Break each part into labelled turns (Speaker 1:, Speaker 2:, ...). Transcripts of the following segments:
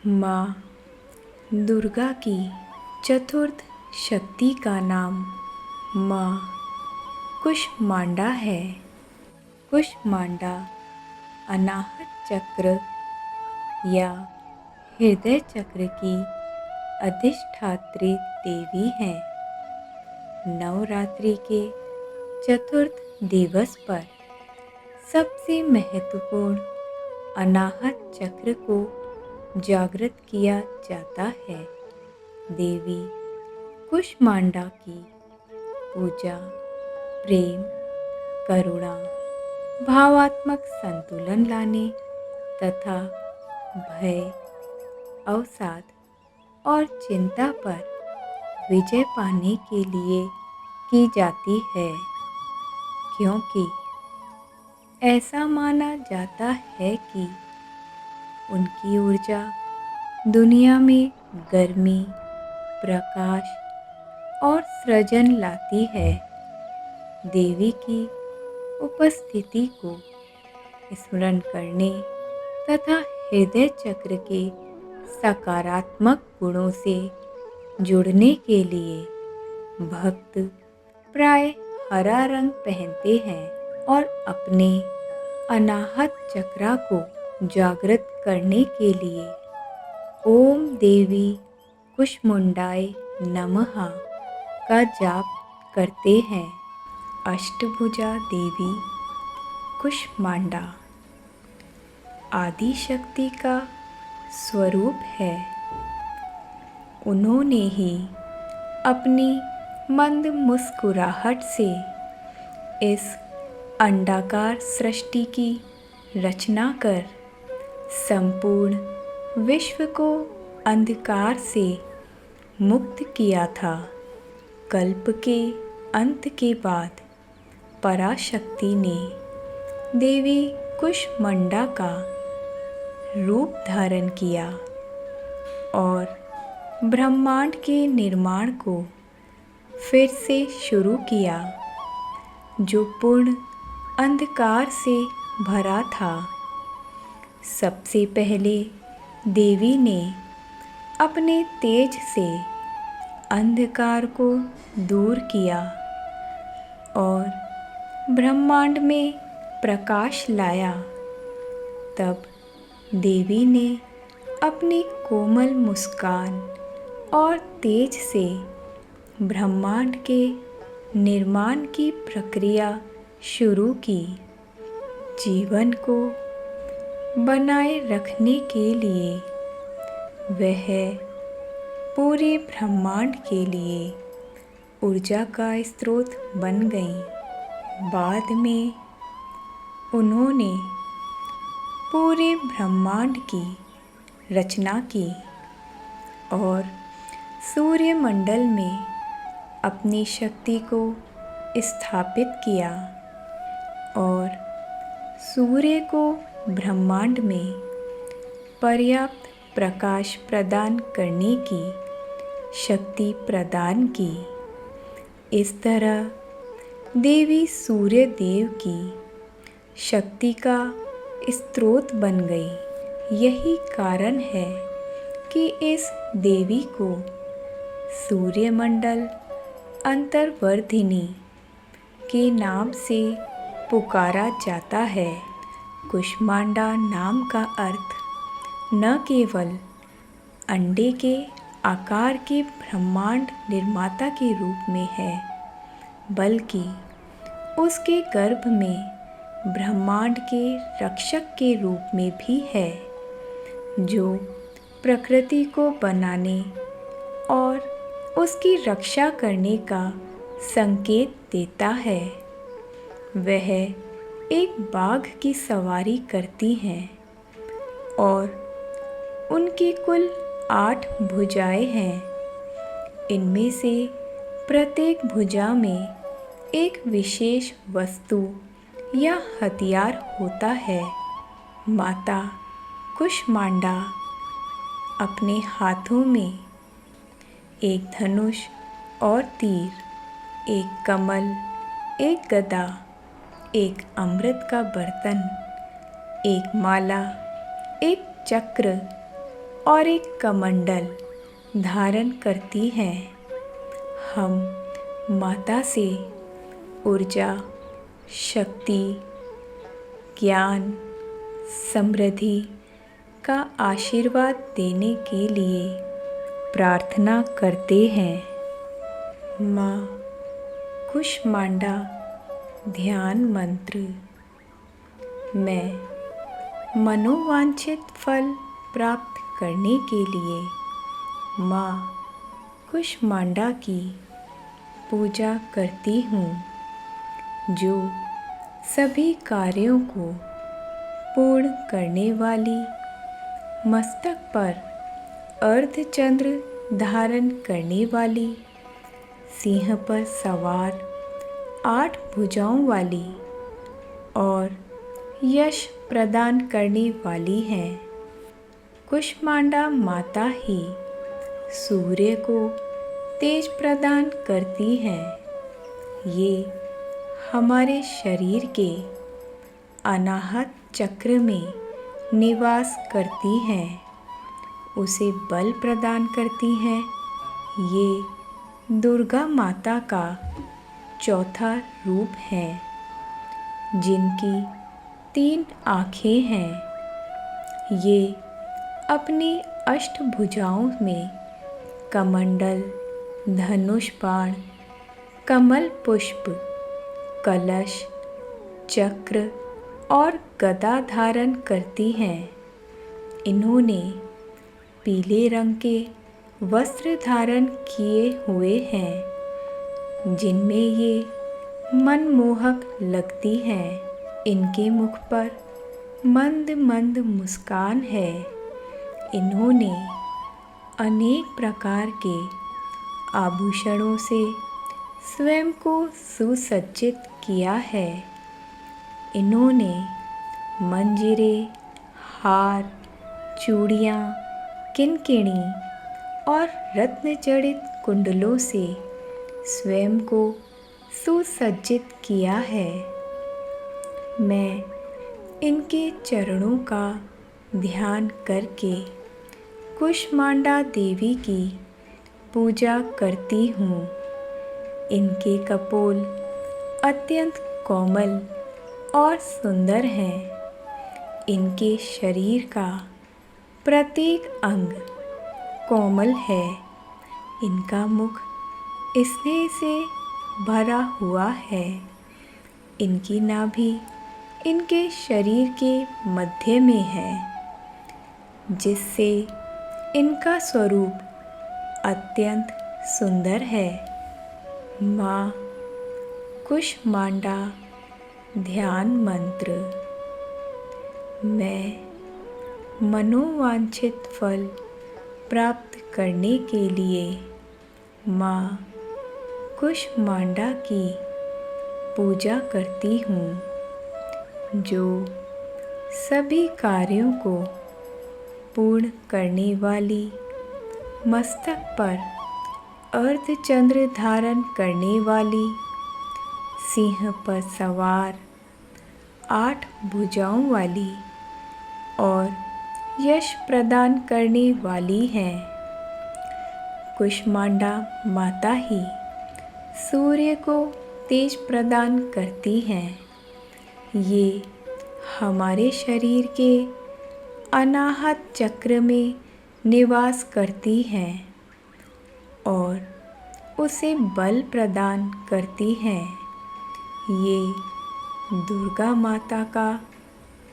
Speaker 1: माँ दुर्गा की चतुर्थ शक्ति का नाम माँ कुष्मांडा है। कुष्मांडा अनाहत चक्र या हृदय चक्र की अधिष्ठात्री देवी हैं। नवरात्रि के चतुर्थ दिवस पर सबसे महत्वपूर्ण अनाहत चक्र को जागृत किया जाता है। देवी कुष्मांडा की पूजा प्रेम, करुणा, भावात्मक संतुलन लाने तथा भय, अवसाद और चिंता पर विजय पाने के लिए की जाती है, क्योंकि ऐसा माना जाता है कि उनकी ऊर्जा दुनिया में गर्मी, प्रकाश और सृजन लाती है। देवी की उपस्थिति को स्मरण करने तथा हृदय चक्र के सकारात्मक गुणों से जुड़ने के लिए भक्त प्राय हरा रंग पहनते हैं और अपने अनाहत चक्रा को जागृत करने के लिए ओम देवी कुष्मांडाय नमः का जाप करते हैं। अष्टभुजा देवी कुष्मांडा आदि शक्ति का स्वरूप है। उन्होंने ही अपनी मंद मुस्कुराहट से इस अंडाकार सृष्टि की रचना कर संपूर्ण विश्व को अंधकार से मुक्त किया था। कल्प के अंत के बाद पराशक्ति ने देवी कुष्मांडा का रूप धारण किया और ब्रह्मांड के निर्माण को फिर से शुरू किया, जो पूर्ण अंधकार से भरा था। सबसे पहले देवी ने अपने तेज से अंधकार को दूर किया और ब्रह्मांड में प्रकाश लाया। तब देवी ने अपनी कोमल मुस्कान और तेज से ब्रह्मांड के निर्माण की प्रक्रिया शुरू की। जीवन को बनाए रखने के लिए वह पूरे ब्रह्मांड के लिए ऊर्जा का स्रोत बन गई। बाद में उन्होंने पूरे ब्रह्मांड की रचना की और सूर्यमंडल में अपनी शक्ति को स्थापित किया और सूर्य को ब्रह्मांड में पर्याप्त प्रकाश प्रदान करने की शक्ति प्रदान की। इस तरह देवी सूर्य देव की शक्ति का स्रोत बन गई। यही कारण है कि इस देवी को सूर्यमंडल अंतर्वर्धिनी के नाम से पुकारा जाता है। कुष्मांडा नाम का अर्थ न केवल अंडे के आकार के ब्रह्मांड निर्माता के रूप में है, बल्कि उसके गर्भ में ब्रह्मांड के रक्षक के रूप में भी है, जो प्रकृति को बनाने और उसकी रक्षा करने का संकेत देता है। वह एक बाघ की सवारी करती हैं और उनकी कुल 8 भुजाएं हैं। इनमें से प्रत्येक भुजा में एक विशेष वस्तु या हथियार होता है। माता कुष्मांडा अपने हाथों में एक धनुष और तीर, एक कमल, एक गदा, एक अमृत का बर्तन, एक माला, एक चक्र और एक कमंडल धारण करती हैं। हम माता से ऊर्जा, शक्ति, ज्ञान, समृद्धि का आशीर्वाद देने के लिए प्रार्थना करते हैं। माँ कुष्मांडा ध्यान मंत्र। मैं मनोवांछित फल प्राप्त करने के लिए माँ कुष्मांडा की पूजा करती हूँ, जो सभी कार्यों को पूर्ण करने वाली, मस्तक पर अर्धचंद्र धारण करने वाली, सिंह पर सवार 8 भुजाओं वाली और यश प्रदान करने वाली है। कुष्मांडा माता ही सूर्य को तेज प्रदान करती है। ये हमारे शरीर के अनाहत चक्र में निवास करती हैं, उसे बल प्रदान करती हैं। ये दुर्गा माता का चौथा रूप है, जिनकी 3 आँखें हैं। ये अपनी अष्टभुजाओं में कमंडल, धनुष बाण, कमल पुष्प, कलश, चक्र और गदा धारण करती हैं। इन्होंने पीले रंग के वस्त्र धारण किए हुए हैं, जिनमें ये मनमोहक लगती हैं। इनके मुख पर मंद मंद मुस्कान है। इन्होंने अनेक प्रकार के आभूषणों से स्वयं को सुसज्जित किया है। इन्होंने मंजीरे, हार, चूड़ियाँ, किनकिनी और रत्न जड़ित कुंडलों से स्वयं को सुसज्जित किया है। मैं इनके चरणों का ध्यान करके कुष्मांडा देवी की पूजा करती हूँ। इनके कपोल अत्यंत कोमल और सुंदर हैं। इनके शरीर का प्रत्येक अंग कोमल है। इनका मुख स्नेह से भरा हुआ है। इनकी नाभि इनके शरीर के मध्य में है, जिससे इनका स्वरूप अत्यंत सुंदर है। माँ कुष्मांडा ध्यान मंत्र। मैं मनोवांछित फल प्राप्त करने के लिए माँ कुष्मांडा की पूजा करती हूँ, जो सभी कार्यों को पूर्ण करने वाली, मस्तक पर अर्धचंद्र धारण करने वाली, सिंह पर सवार 8 भुजाओं वाली और यश प्रदान करने वाली है। कुष्मांडा माता ही सूर्य को तेज प्रदान करती हैं। ये हमारे शरीर के अनाहत चक्र में निवास करती हैं और उसे बल प्रदान करती हैं। ये दुर्गा माता का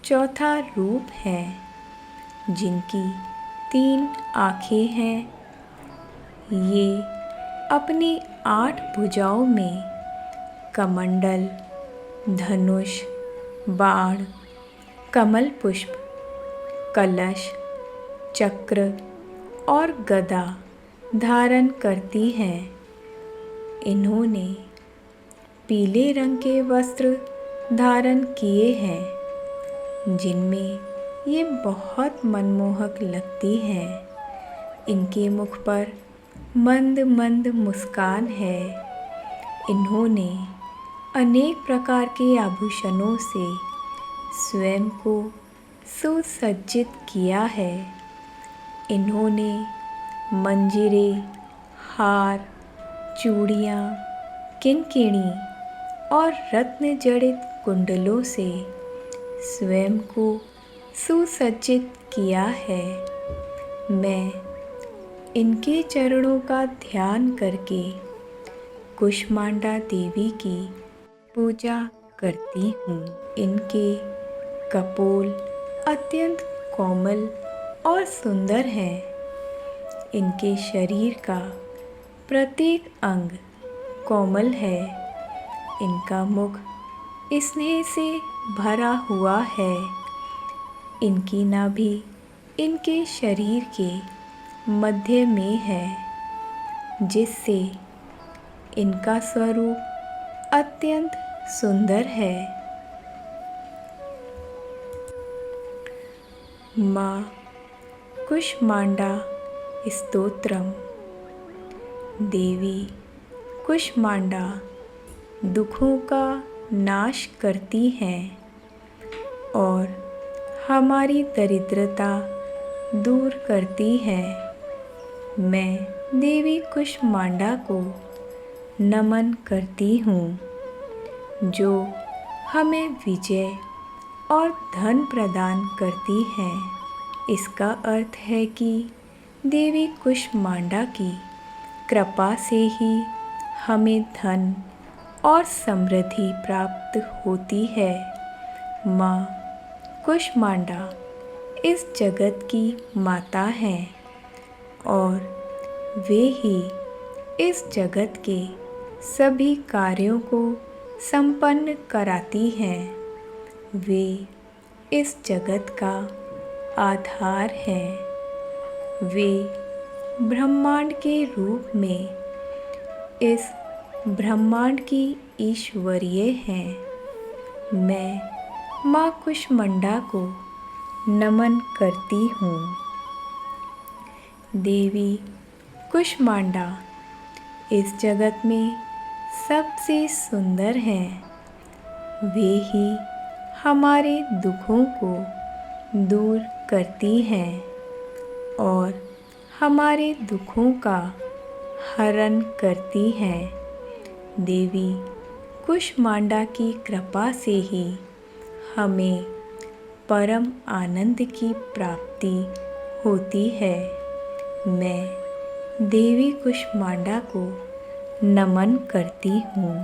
Speaker 1: चौथा रूप है, जिनकी 3 आँखें हैं। ये अपनी 8 भुजाओं में कमंडल, धनुष, बाण, कमल पुष्प, कलश, चक्र और गदा धारण करती हैं। इन्होंने पीले रंग के वस्त्र धारण किए हैं, जिनमें ये बहुत मनमोहक लगती हैं। इनके मुख पर मंद मंद मुस्कान है। इन्होंने अनेक प्रकार के आभूषणों से स्वयं को सुसज्जित किया है। इन्होंने मंजीरे, हार, चूड़ियाँ, किनकिनी और रत्न जड़ित कुंडलों से स्वयं को सुसज्जित किया है। मैं इनके चरणों का ध्यान करके कुष्मांडा देवी की पूजा करती हूँ। इनके कपोल अत्यंत कोमल और सुंदर हैं। इनके शरीर का प्रत्येक अंग कोमल है। इनका मुख स्नेह से भरा हुआ है। इनकी नाभि इनके शरीर के मध्य में है, जिससे इनका स्वरूप अत्यंत सुंदर है। माँ कुष्मांडा स्तोत्रम। देवी कुष्मांडा दुखों का नाश करती हैं और हमारी दरिद्रता दूर करती हैं। मैं देवी कुष्मांडा को नमन करती हूँ, जो हमें विजय और धन प्रदान करती हैं। इसका अर्थ है कि देवी कुष्मांडा की कृपा से ही हमें धन और समृद्धि प्राप्त होती है। माँ कुष्मांडा इस जगत की माता हैं और वे ही इस जगत के सभी कार्यों को संपन्न कराती हैं। वे इस जगत का आधार हैं। वे ब्रह्मांड के रूप में इस ब्रह्मांड की ईश्वरीय हैं। मैं माँ कुष्मांडा को नमन करती हूँ। देवी कुष्मांडा इस जगत में सबसे सुंदर हैं। वे ही हमारे दुखों को दूर करती हैं और हमारे दुखों का हरण करती हैं। देवी कुष्मांडा की कृपा से ही हमें परम आनंद की प्राप्ति होती है। मैं देवी कुष्मांडा को नमन करती हूँ।